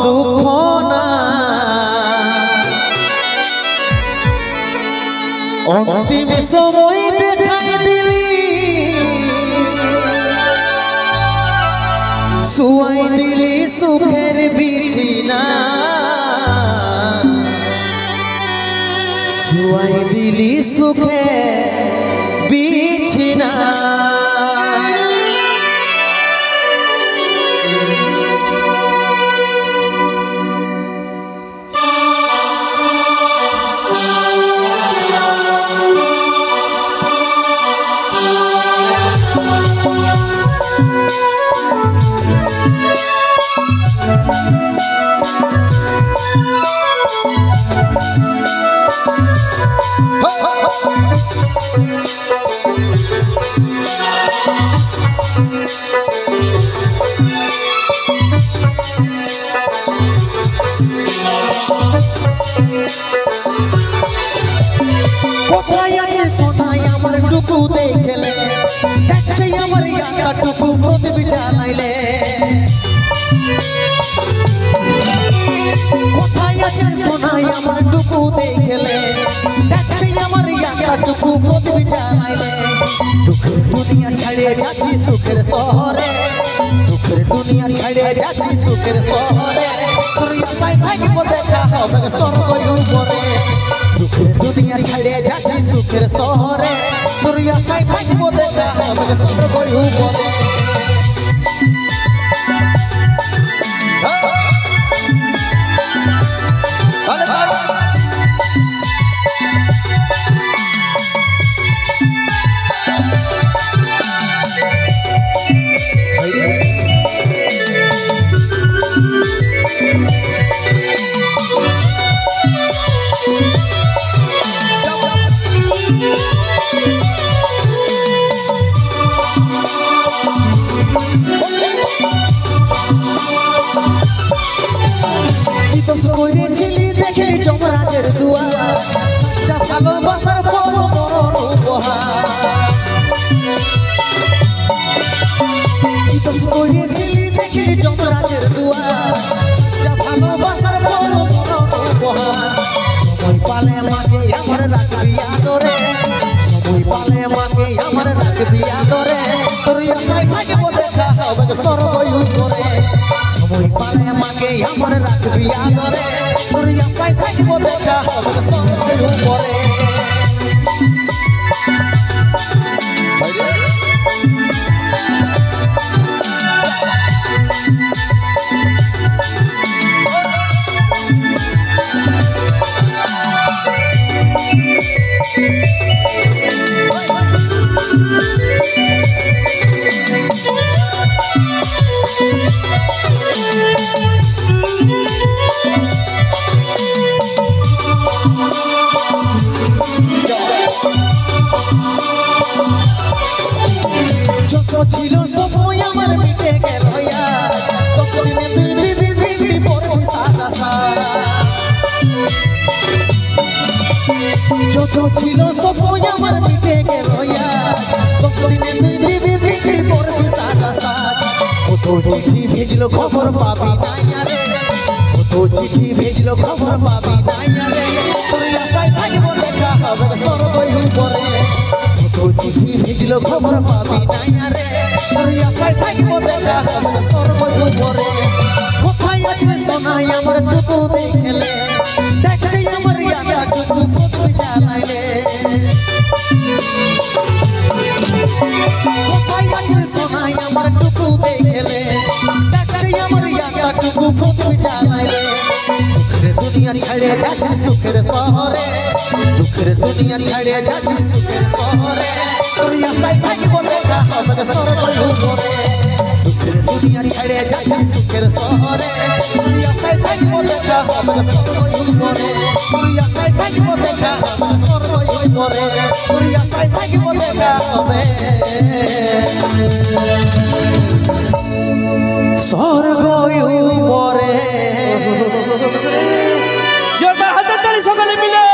দুঃখ না অন্তিম সময় দেখাই দিলি শুয়াই দিলি সুখের বিছিনা শুয়াই দিলি সুখের বিছিনা কোথায় আছে সোনাই আমার টুকু দেখলে দেখছে আমার ইয়াটা টুকু প্রদীপ জ্বালাইলে কোথায় আছে সোনাই আমার টুকু দেখলে দেখছে আমার ইয়াটা টুকু প্রদীপ জ্বালাইলে দুঃখের দুনিয়া ছাড়িয়ে যাচ্ছি সুখের শহরে দুঃখের দুনিয়া ছাড়িয়ে যাচ্ছি সুখের শহরে তোর আশায় থাকবো দেখা হবে স্বর্গ উপরে দুঃখের দুনিয়া ছাড়িয়ে যাচ্ছি সুখের শহরে তোর আশায় থাকবো দেখা হবে স্বর্গ উপরে করেছিলি দেখলি যমরাজের দুয়ার সচ্চা ভালোবাসার বড় বড় উপহার করেছিলি দেখলি যমরাজের দুয়ার সচ্চা ভালোবাসার বড় বড় উপহার সময় পালে মাকে আমার রাখবি আদরে সময় পালে মাকে আমার রাখবি আদরে তোর আশায় থাকবো দেখা হবে স্বর্গ উপরে সময় পালে মাকে আমার রাখবি আদরে তোর আশায় থাকবো দেখা হবে স্বর্গ উপরে ছিল সময় আমার মিটে গেল দিনে তুই দিবি বিবি পড়বি সাদা যত ছিল সময় আমার মিটে গেল দিনে তুই দিবি বিবি পড়বি সাদা কত চিঠি ভেজলো খবর পাবি না রে কত চিঠি ভেজলো খবর পাবি না রে তোর আশায় থাকবো দেখা হবে স্বর্গ উপরে চিঠি ভিজলো খবর পাবি না রে তোর আশায় থাকবো দেখা হবে স্বর্গ উপরে কোথায় আছে সোনাই আমার টুকু দেখলে দেখছে আমার ইয়াটা টুকু প্রদীপ জ্বালাইলে কোথায় আছে সোনাই আমার টুকু দেখলে দেখছে আমার ইয়াটা টুকু প্রদীপ জ্বালাইলে দুঃখের দুনিয়া ছাড়িয়ে যাচ্ছি সুখের শহরে দুঃখের দুনিয়া ছাড়িয়ে যাচ্ছি সুখের শহরে তোর আশায় থাকবো দেখা হবে স্বর্গ উপরে দুঃখের দুনিয়া ছাড়িয়ে যাচ্ছি সুখের শহরে তোর আশায় থাকবো দেখা হবে স্বর্গ উপরে তোর আশায় থাকবো দেখা হবে স্বর্গ উপরে তোর আশায় থাকবো দেখা হবে স্বর্গ উপরে হাতের তালি সকালে মিলে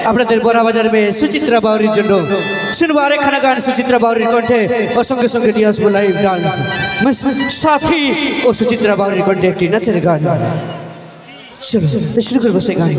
আপনাদের বড় বাজার মেয়ে সুচিত্রা বাউরির জন্য শুনবো আরেকখানা গান সুচিত্রা বাউরির কণ্ঠে ও সঙ্গে সঙ্গে নিয়ে আসবো লাইভ ডান্স সাথী ও সুচিত্রা বাউরির কণ্ঠে একটি নাচের গান চলো শুরু করবো সেই গান